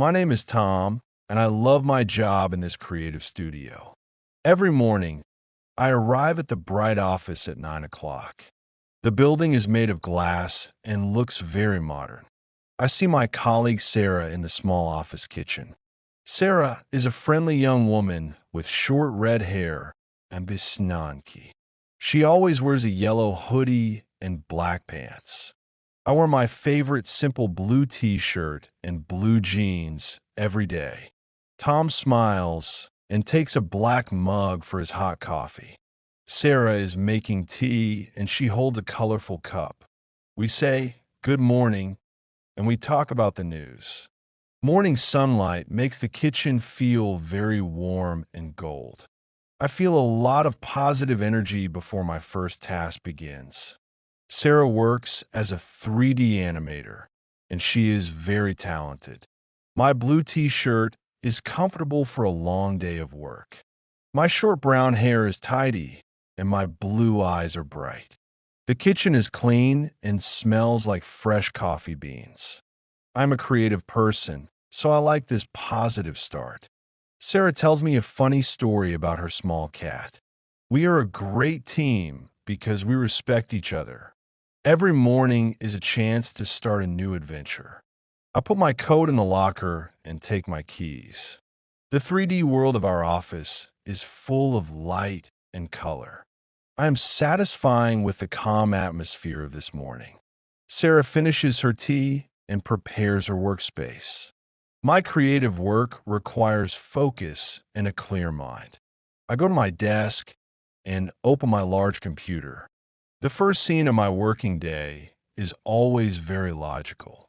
My name is Tom, and I love my job in this creative studio. Every morning, I arrive at the bright office at 9 o'clock. The building is made of glass and looks very modern. I see my colleague Sarah in the small office kitchen. Sarah is a friendly young woman with short red hair and bisnanki. She always wears a yellow hoodie and black pants. I wear my favorite simple blue t-shirt and blue jeans every day. Tom smiles and takes a black mug for his hot coffee. Sarah is making tea and she holds a colorful cup. We say, "Good morning," and we talk about the news. Morning sunlight makes the kitchen feel very warm and gold. I feel a lot of positive energy before my first task begins. Sarah works as a 3D animator, and she is very talented. My blue t-shirt is comfortable for a long day of work. My short brown hair is tidy, and my blue eyes are bright. The kitchen is clean and smells like fresh coffee beans. I'm a creative person, so I like this positive start. Sarah tells me a funny story about her small cat. We are a great team because we respect each other. Every morning is a chance to start a new adventure. I put my coat in the locker and take my keys. The 3D world of our office is full of light and color. I am satisfying with the calm atmosphere of this morning. Sarah finishes her tea and prepares her workspace. My creative work requires focus and a clear mind. I go to my desk and open my large computer. The first scene of my working day is always very logical.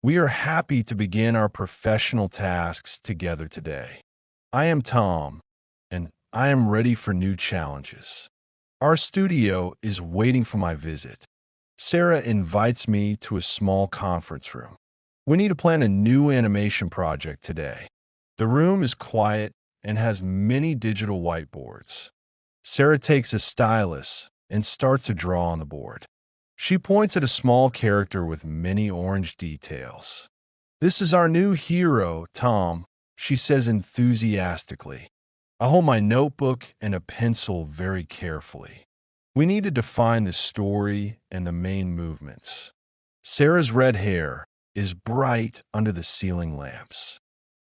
We are happy to begin our professional tasks together today. I am Tom, and I am ready for new challenges. Our studio is waiting for my visit. Sarah invites me to a small conference room. We need to plan a new animation project today. The room is quiet and has many digital whiteboards. Sarah takes a stylus and starts to draw on the board. She points at a small character with many orange details. "This is our new hero, Tom," she says enthusiastically. I hold my notebook and a pencil very carefully. We need to define the story and the main movements. Sarah's red hair is bright under the ceiling lamps.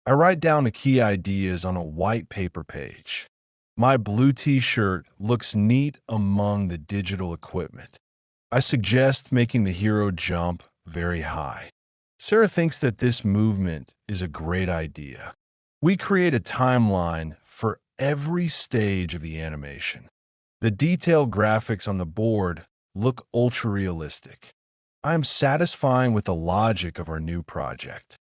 I write down the key ideas on a white paper page. My blue t-shirt looks neat among the digital equipment. I suggest making the hero jump very high. Sarah thinks that this movement is a great idea. We create a timeline for every stage of the animation. The detailed graphics on the board look ultra-realistic. I am satisfying with the logic of our new project.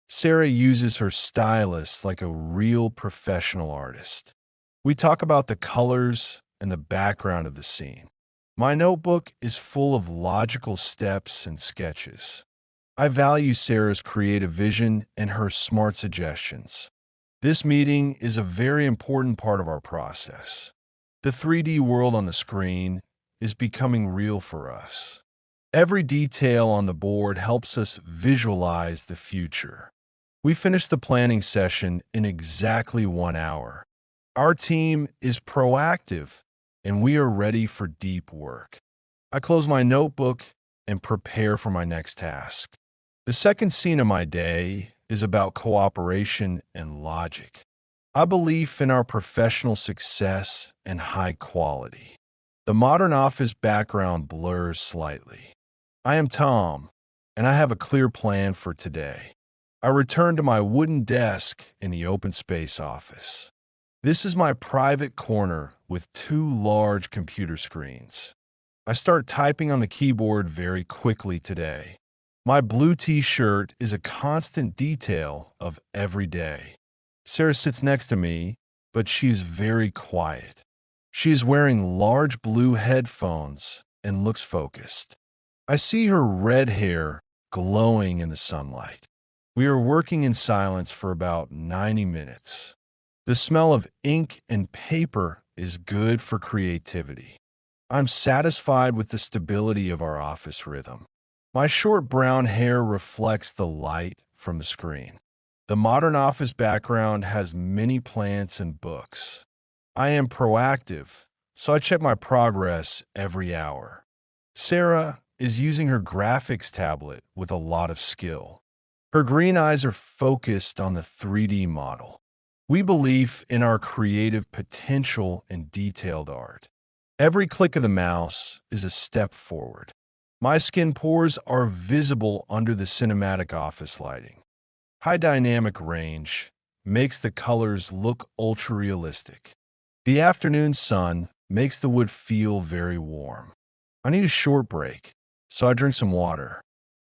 Sarah uses her stylus like a real professional artist. We talk about the colors and the background of the scene. My notebook is full of logical steps and sketches. I value Sarah's creative vision and her smart suggestions. This meeting is a very important part of our process. The 3D world on the screen is becoming real for us. Every detail on the board helps us visualize the future. We finish the planning session in exactly 1 hour. Our team is proactive, and we are ready for deep work. I close my notebook and prepare for my next task. The second scene of my day is about cooperation and logic. I believe in our professional success and high quality. The modern office background blurs slightly. I am Tom, and I have a clear plan for today. I return to my wooden desk in the open space office. This is my private corner with 2 large computer screens. I start typing on the keyboard very quickly today. My blue t-shirt is a constant detail of every day. Sarah sits next to me, but she's very quiet. She is wearing large blue headphones and looks focused. I see her red hair glowing in the sunlight. We are working in silence for about 90 minutes. The smell of ink and paper is good for creativity. I'm satisfied with the stability of our office rhythm. My short brown hair reflects the light from the screen. The modern office background has many plants and books. I am proactive, so I check my progress every hour. Sarah is using her graphics tablet with a lot of skill. Her green eyes are focused on the 3D model. We believe in our creative potential and detailed art. Every click of the mouse is a step forward. My skin pores are visible under the cinematic office lighting. High dynamic range makes the colors look ultra realistic. The afternoon sun makes the wood feel very warm. I need a short break, so I drink some water.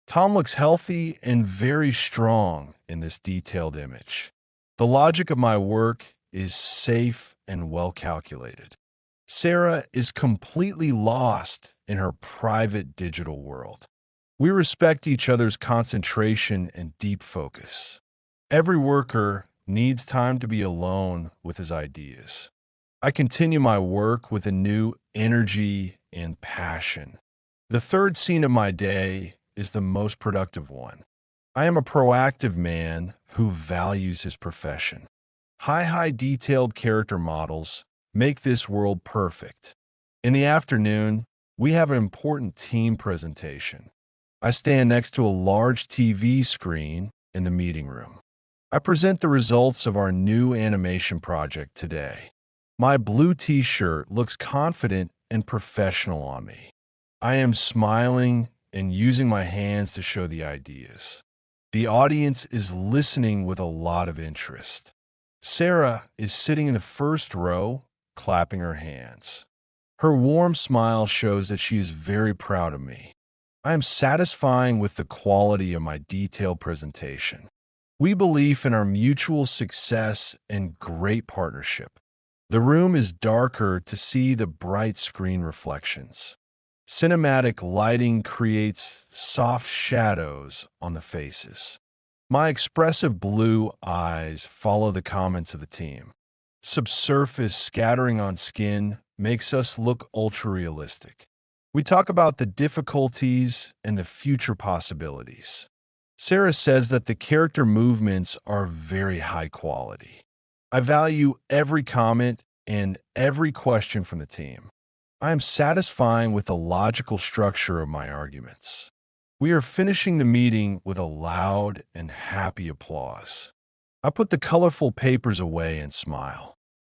Tom looks healthy and very strong in this detailed image. The logic of my work is safe and well calculated. Sarah is completely lost in her private digital world. We respect each other's concentration and deep focus. Every worker needs time to be alone with his ideas. I continue my work with a new energy and passion. The third scene of my day is the most productive one. I am a proactive man who values his profession. High detailed character models make this world perfect. In the afternoon, we have an important team presentation. I stand next to a large TV screen in the meeting room. I present the results of our new animation project today. My blue t-shirt looks confident and professional on me. I am smiling and using my hands to show the ideas. The audience is listening with a lot of interest. Sarah is sitting in the first row, clapping her hands. Her warm smile shows that she is very proud of me. I am satisfying with the quality of my detailed presentation. We believe in our mutual success and great partnership. The room is darker to see the bright screen reflections. Cinematic lighting creates soft shadows on the faces. My expressive blue eyes follow the comments of the team. Subsurface scattering on skin makes us look ultra-realistic. We talk about the difficulties and the future possibilities. Sarah says that the character movements are very high quality. I value every comment and every question from the team. I am satisfying with the logical structure of my arguments. We are finishing the meeting with a loud and happy applause. I put the colorful papers away and smile.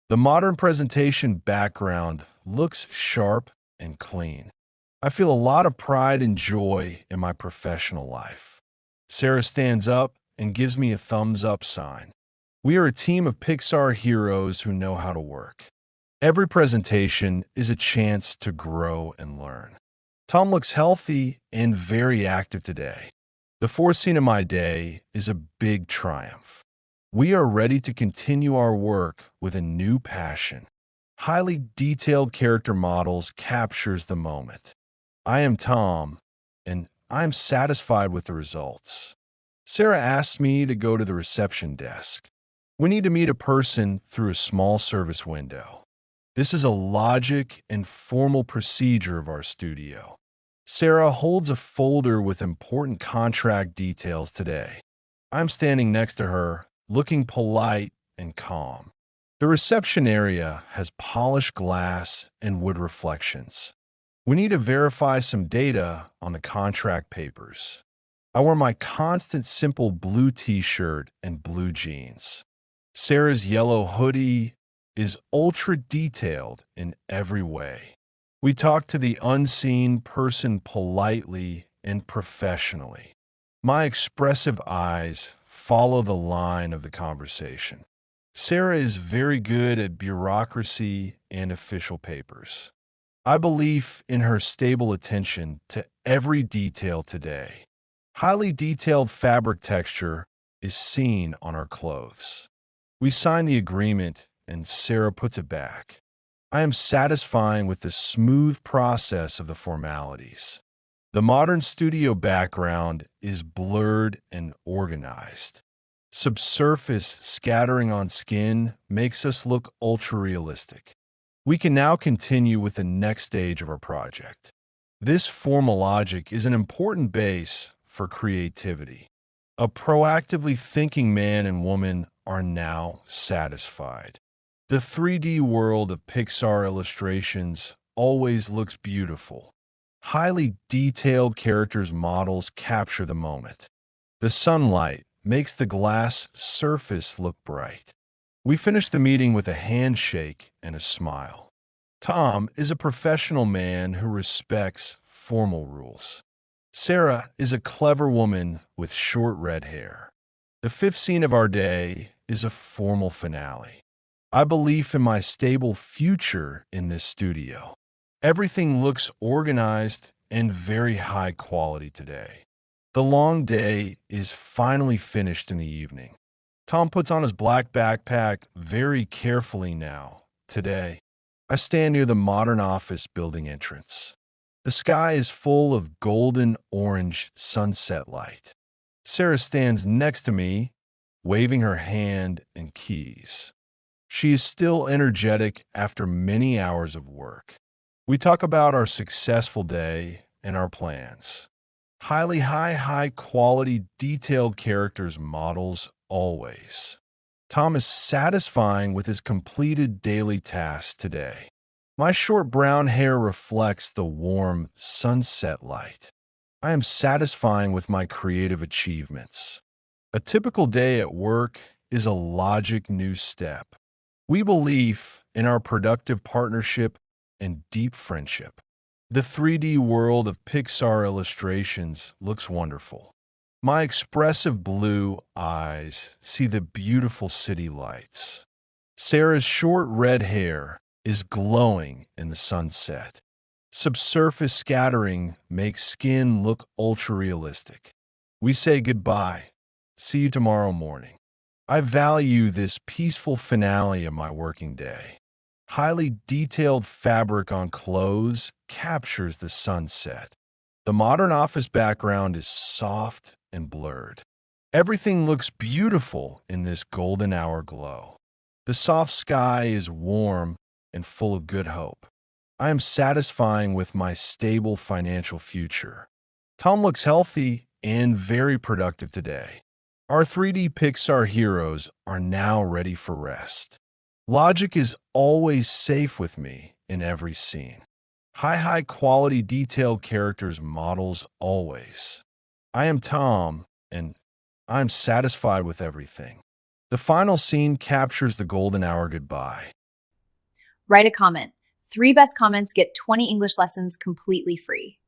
The modern presentation background looks sharp and clean. I feel a lot of pride and joy in my professional life. Sarah stands up and gives me a thumbs up sign. We are a team of Pixar heroes who know how to work. Every presentation is a chance to grow and learn. Tom looks healthy and very active today. The fourth scene of my day is a big triumph. We are ready to continue our work with a new passion. Highly detailed character models captures the moment. I am Tom, and I am satisfied with the results. Sarah asked me to go to the reception desk. We need to meet a person through a small service window. This is a logic and formal procedure of our studio. Sarah holds a folder with important contract details today. I'm standing next to her, looking polite and calm. The reception area has polished glass and wood reflections. We need to verify some data on the contract papers. I wear my constant simple blue t-shirt and blue jeans. Sarah's yellow hoodie is ultra detailed in every way. We talk to the unseen person politely and professionally. My expressive eyes follow the line of the conversation. Sarah is very good at bureaucracy and official papers. I believe in her stable attention to every detail today. Highly detailed fabric texture is seen on our clothes. We sign the agreement and Sarah puts it back. I am satisfying with the smooth process of the formalities. The modern studio background is blurred and organized. Subsurface scattering on skin makes us look ultra-realistic. We can now continue with the next stage of our project. This formal logic is an important base for creativity. A proactively thinking man and woman are now satisfied. The 3D world of Pixar illustrations always looks beautiful. Highly detailed characters' models capture the moment. The sunlight makes the glass surface look bright. We finish the meeting with a handshake and a smile. Tom is a professional man who respects formal rules. Sarah is a clever woman with short red hair. The fifth scene of our day is a formal finale. I believe in my stable future in this studio. Everything looks organized and very high quality today. The long day is finally finished in the evening. Tom puts on his black backpack very carefully now, today. I stand near the modern office building entrance. The sky is full of golden orange sunset light. Sarah stands next to me, waving her hand and keys. She is still energetic after many hours of work. We talk about our successful day and our plans. High quality, detailed characters models always. Tom is satisfying with his completed daily tasks today. My short brown hair reflects the warm sunset light. I am satisfying with my creative achievements. A typical day at work is a logic new step. We believe in our productive partnership and deep friendship. The 3D world of Pixar illustrations looks wonderful. My expressive blue eyes see the beautiful city lights. Sarah's short red hair is glowing in the sunset. Subsurface scattering makes skin look ultra-realistic. We say goodbye. See you tomorrow morning. I value this peaceful finale of my working day. Highly detailed fabric on clothes captures the sunset. The modern office background is soft and blurred. Everything looks beautiful in this golden hour glow. The soft sky is warm and full of good hope. I am satisfying with my stable financial future. Tom looks healthy and very productive today. Our 3D Pixar heroes are now ready for rest. Logic is always safe with me in every scene. High quality detailed characters models always. I am Tom, and I'm satisfied with everything. The final scene captures the golden hour goodbye. Write a comment. 3 best comments get 20 English lessons completely free.